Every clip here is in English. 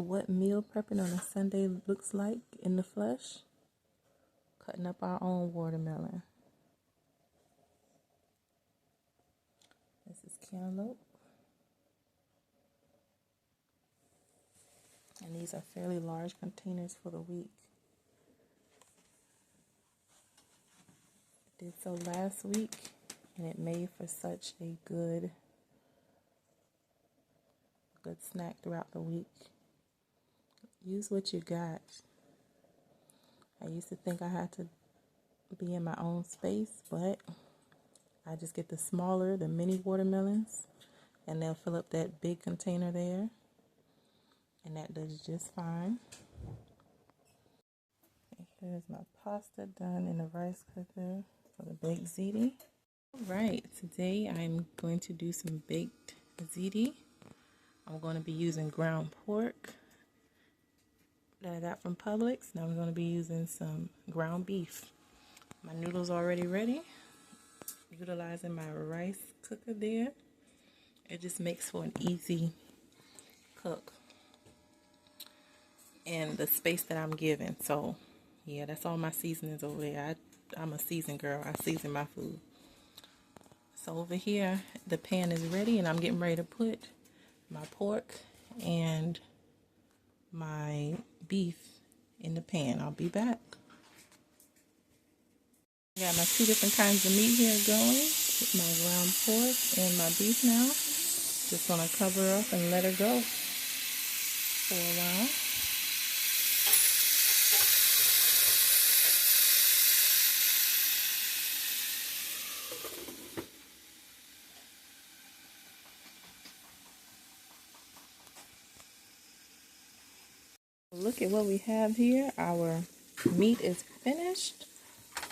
what meal prepping on a Sunday looks like in the flesh. Cutting up our own watermelon. This is cantaloupe. And these are fairly large containers for the week. I did so last week, and it made for such a good snack throughout the week. Use what you got. I used to think I had to be in my own space, but I just get the mini watermelons, and they'll fill up that big container there, and that does just fine. And here's my pasta done in the rice cooker for the baked ziti. Alright, today I'm going to do some baked ziti. I'm going to be using ground pork that I got from Publix. Now I'm going to be using some ground beef. My noodles already ready. Utilizing my rice cooker there. It just makes for an easy cook. And the space that I'm given. So, yeah, that's all my seasonings over there. I'm a seasoned girl. I season my food. So over here, the pan is ready, and I'm getting ready to put my pork and my beef in the pan. I'll be back. I got my two different kinds of meat here going. With my ground pork and my beef now. Just gonna cover her up and let her go for a while. Look at what we have here. Our meat is finished.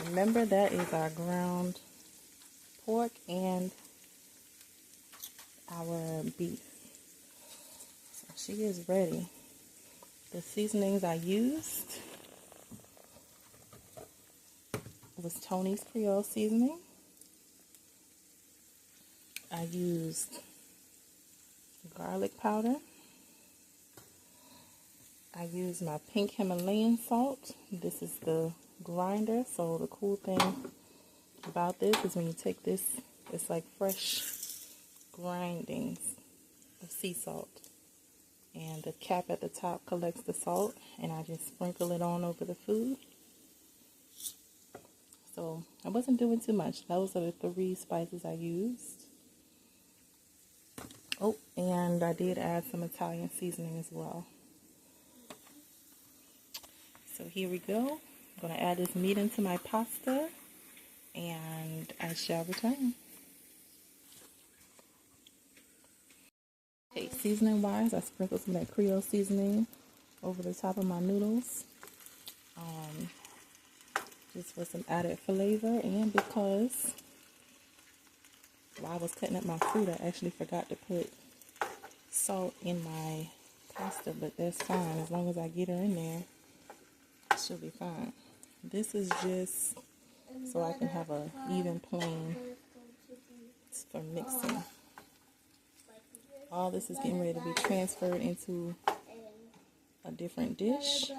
Remember, that is our ground pork and our beef. So she is ready. The seasonings I used was Tony's Creole seasoning. I used garlic powder. I used my pink Himalayan salt. This is the grinder. So the cool thing about this is when you take this, it's like fresh grindings of sea salt. And the cap at the top collects the salt, and I just sprinkle it on over the food. So I wasn't doing too much. Those are the 3 spices I used. Oh, and I did add some Italian seasoning as well. So here we go. I'm going to add this meat into my pasta, and I shall return. Okay, seasoning wise, I sprinkled some of that Creole seasoning over the top of my noodles. Just for some added flavor, and because while I was cutting up my fruit, I actually forgot to put salt in my pasta, but that's fine. As long as I get her in there, she'll be fine. This is just so I can have a even plane for mixing. All this is getting ready to be transferred into a different dish.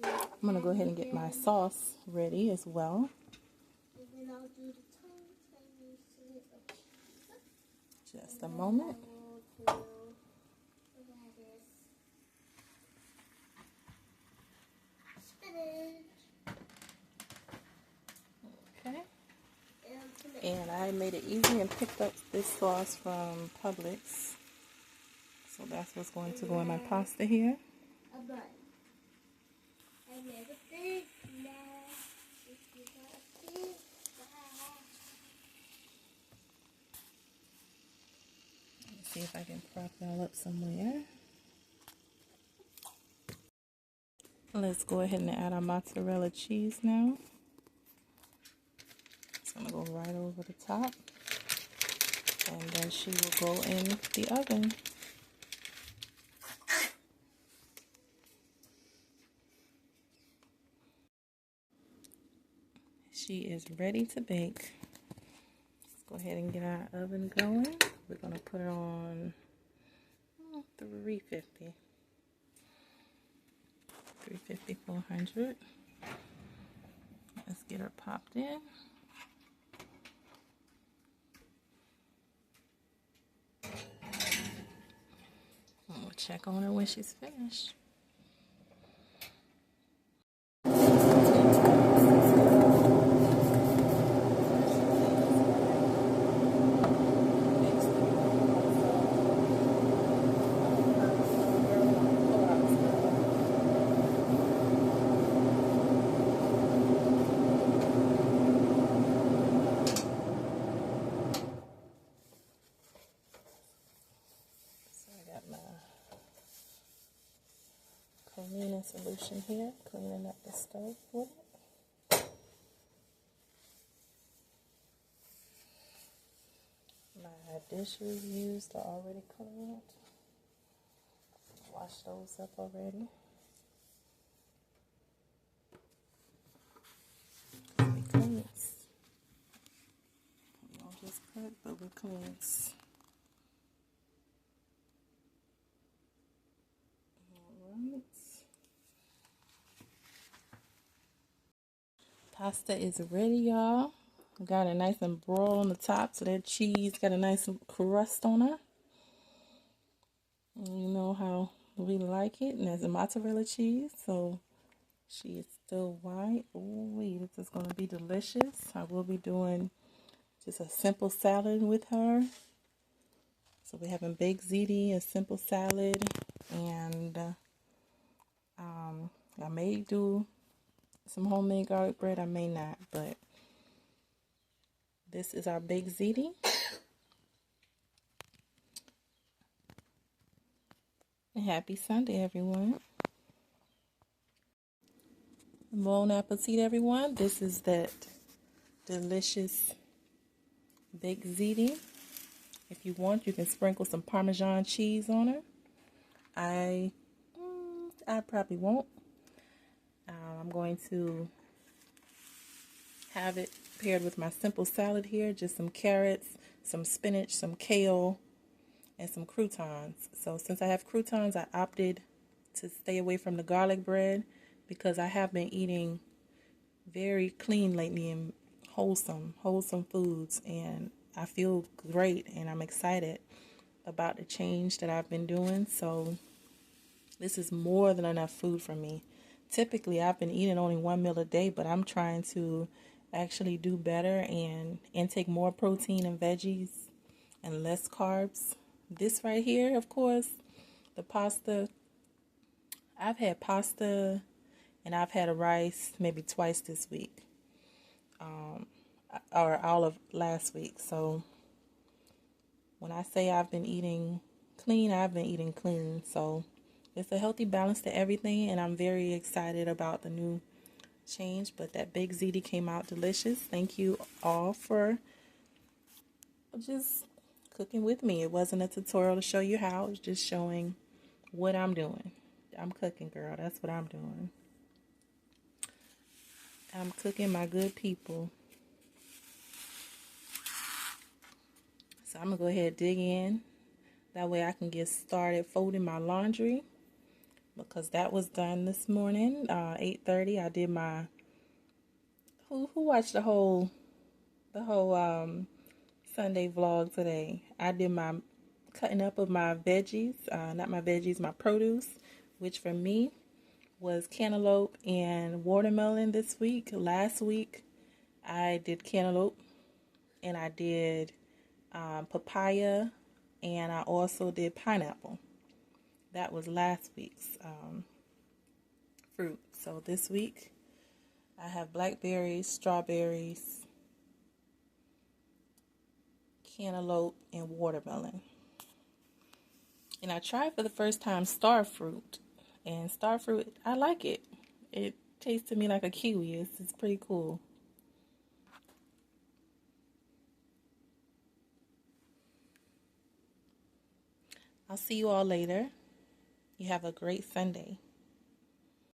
I'm going to go ahead and get my sauce ready as well. Just a moment. Okay. And I made it easy and picked up this sauce from Publix. So that's what's going to go in my pasta here. Let's see if I can prop it all up somewhere. Let's go ahead and add our mozzarella cheese now. It's going to go right over the top. And then she will go in the oven. She is ready to bake. Let's go ahead and get our oven going. We're going to put her on $350. $350, 400. Let's get her popped in. We'll check on her when she's finished. Cleaning solution here, cleaning up the stove with it. My dishes used are already cleaned. Wash those up already. We cleans. We don't just cook, but we cleans. Alright. Pasta is ready, y'all. Got it nice and broiled on the top, so that cheese got a nice crust on her. And you know how we like it, and there's a mozzarella cheese, so she is still white. Ooh, this is going to be delicious. I will be doing just a simple salad with her. So we're having baked ziti, a simple salad, and I may do some homemade garlic bread. I may not, but this is our baked ziti. And happy Sunday, everyone. Bon appetit, everyone. This is that delicious baked ziti. If you want, you can sprinkle some Parmesan cheese on her. I probably won't. I'm going to have it paired with my simple salad here. Just some carrots, some spinach, some kale, and some croutons. So since I have croutons, I opted to stay away from the garlic bread because I have been eating very clean lately and wholesome foods, and I feel great, and I'm excited about the change that I've been doing. So this is more than enough food for me. Typically, I've been eating only one meal a day, but I'm trying to actually do better and intake more protein and veggies and less carbs. This right here, of course, the pasta. I've had pasta and I've had a rice maybe twice this week, or all of last week. So when I say I've been eating clean, I've been eating clean. So it's a healthy balance to everything, and I'm very excited about the new change. But that baked ziti came out delicious. Thank you all for just cooking with me. It wasn't a tutorial to show you how. It was just showing what I'm doing. I'm cooking, girl. That's what I'm doing. I'm cooking my good people. So I'm going to go ahead and dig in. That way I can get started folding my laundry, because that was done this morning, 8:30. I did my, who watched the whole Sunday vlog today? I did my cutting up of my veggies, not my veggies, my produce, which for me was cantaloupe and watermelon this week. Last week I did cantaloupe, and I did papaya, and I also did pineapple. That was last week's fruit. So this week I have blackberries, strawberries, cantaloupe, and watermelon. And I tried for the first time star fruit. And star fruit, I like it. It tastes to me like a kiwi. It's pretty cool. I'll see you all later. You have a great Sunday.